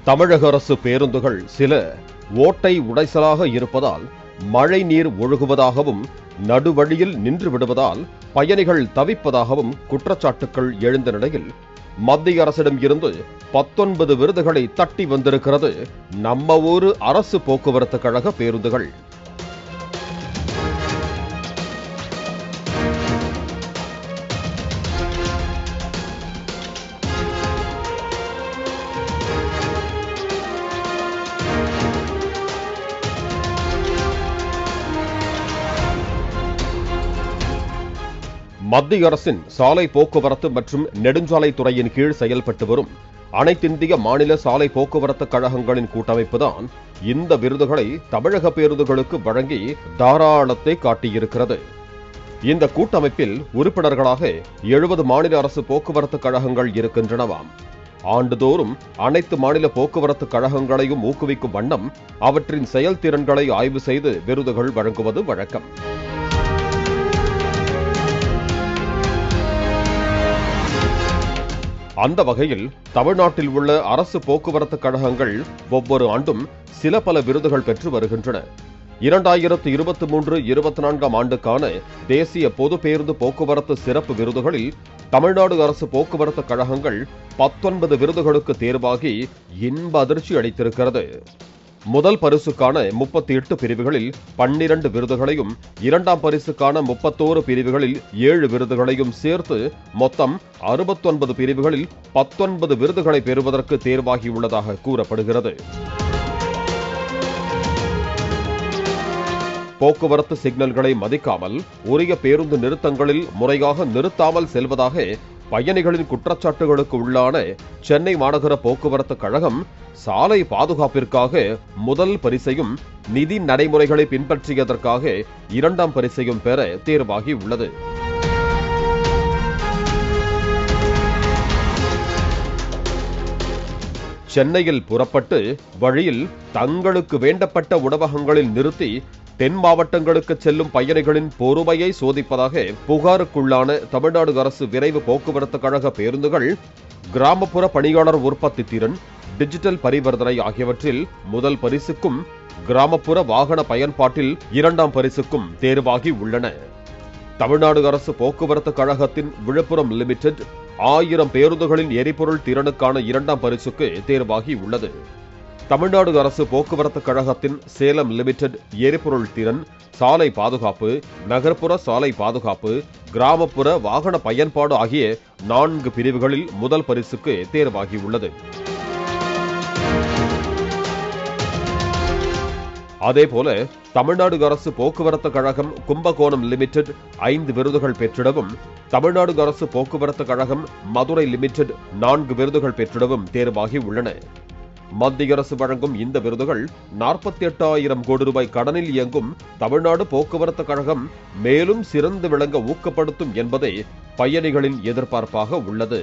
தமிழக அரசு பேருந்துகள் சில ஓட்டை உடைசலாக இருப்பதால் மழை நீர் ஒழுகுவதாகவும் நடுவழியில் நின்று விடுவதால் பயணிகள் தவிப்பதாகவும் குற்றச்சாட்டுகள் எழுந்த நிலையில் மத்திய அரசிடம் இருந்து 19 விருதுகளை தட்டி வந்திருக்கிறது நம்ம ஊரு அரசு போக்குவரத்து கழக பேருந்துகள். மத்திய அரசின் சாலை போக்குவரத்து மற்றும் நெடுஞ்சாலை துறையின் கீழ் செயல்பட்டு வரும் அனைத்திந்திய மாநில சாலை போக்குவரத்து கழகங்களின் கூட்டமைப்புதான் இந்த விருதுகளை தமிழக பேருந்துகளுக்கு வழங்கி தாராளத்தை காட்டியிருக்கிறது. இந்த கூட்டமைப்பில் உறுப்பினர்களாக 70 மாநில அரசு போக்குவரத்து கழகங்கள் இருக்கின்றனவாம். ஆண்டுதோறும் அனைத்து மாநில போக்குவரத்து கழகங்களையும் ஊக்குவிக்கும் வண்ணம் அவற்றின் செயல்திறன்களை ஆய்வு செய்து விருதுகள் வழங்குவது வழக்கம். அந்த வகையில் தமிழ்நாட்டில் உள்ள அரசு போக்குவரத்து கழகங்கள் ஒவ்வொரு ஆண்டும் சில பல விருதுகள் பெற்று வருகின்றன. 2023-24 ஆண்டுக்கான தேசிய பொது பேருந்து போக்குவரத்து சிறப்பு விருதுகளில் தமிழ்நாடு அரசு போக்குவரத்து கழகங்கள் 19 விருதுகளுக்கு தேர்வாகி இன்ப அதிர்ச்சி அளித்திருக்கிறது. முதல் பரிசுக்கான 38 பிரிவுகளில் 12 விருதுகளையும், இரண்டாம் பரிசுக்கான 31 பிரிவுகளில் 7 விருதுகளையும் சேர்த்து மொத்தம் 69 பிரிவுகளில் 19 விருதுகளை பெறுவதற்கு தேர்வாகியுள்ளதாக கூறப்படுகிறது. போக்குவரத்து சிக்னல்களை மதிக்காமல் உரிய பேருந்து நிறுத்தங்களில் முறையாக நிறுத்தாமல் செல்வதாக பயணிகளின் குற்றச்சாட்டுகளுக்கு உள்ளான சென்னை மாநகர போக்குவரத்து கழகம் சாலை பாதுகாப்பிற்காக முதல் பரிசையும், நிதி நடைமுறைகளை பின்பற்றியதற்காக இரண்டாம் பரிசையும் பெற தேர்வாகி உள்ளது. சென்னையில் புறப்பட்டு வழியில் தங்களுக்கு வேண்டப்பட்ட உணவகங்களில் நிறுத்தி தென் மாவட்டங்களுக்கு செல்லும் பயணிகளின் பொறுமையை சோதிப்பதாக புகாருக்குள்ளான தமிழ்நாடு அரசு விரைவு போக்குவரத்து கழக பேருந்துகள் கிராமப்புற பணியாளர் உற்பத்தி திறன், டிஜிட்டல் பரிவர்த்தனை ஆகியவற்றில் முதல் பரிசுக்கும், கிராமப்புற வாகன பயன்பாட்டில் இரண்டாம் பரிசுக்கும் தேர்வாகி உள்ளன. தமிழ்நாடு அரசு போக்குவரத்து கழகத்தின் விழுப்புரம் லிமிடெட் 1000 பேருந்துகளின் எரிபொருள் திறனுக்கான இரண்டாம் பரிசுக்கு தேர்வாகி உள்ளது. தமிழ்நாடு அரசு போக்குவரத்து கழகத்தின் சேலம் லிமிடெட் எரிபொருள் திறன், சாலை பாதுகாப்பு, நகர்ப்புற சாலை பாதுகாப்பு, கிராமப்புற வாகன பயன்பாடு ஆகிய 4 பிரிவுகளில் முதல் பரிசுக்கு தேர்வாகியுள்ளது. அதேபோல தமிழ்நாடு அரசு போக்குவரத்து கழகம் கும்பகோணம் லிமிடெட் 5 விருதுகள் பெற்றிடவும், தமிழ்நாடு அரசு போக்குவரத்து கழகம் மதுரை லிமிடெட் 4 விருதுகள் பெற்றிடவும் தேர்வாகி உள்ளன. மத்திய அரசு வழங்கும் இந்த விருதுகள் 48,000 கோடி ரூபாய் கடனில் இயங்கும் தமிழ்நாடு போக்குவரத்து கழகம் மேலும் சிறந்து விளங்க ஊக்கப்படுத்தும் என்பதே பயணிகளின் எதிர்பார்ப்பாக உள்ளது.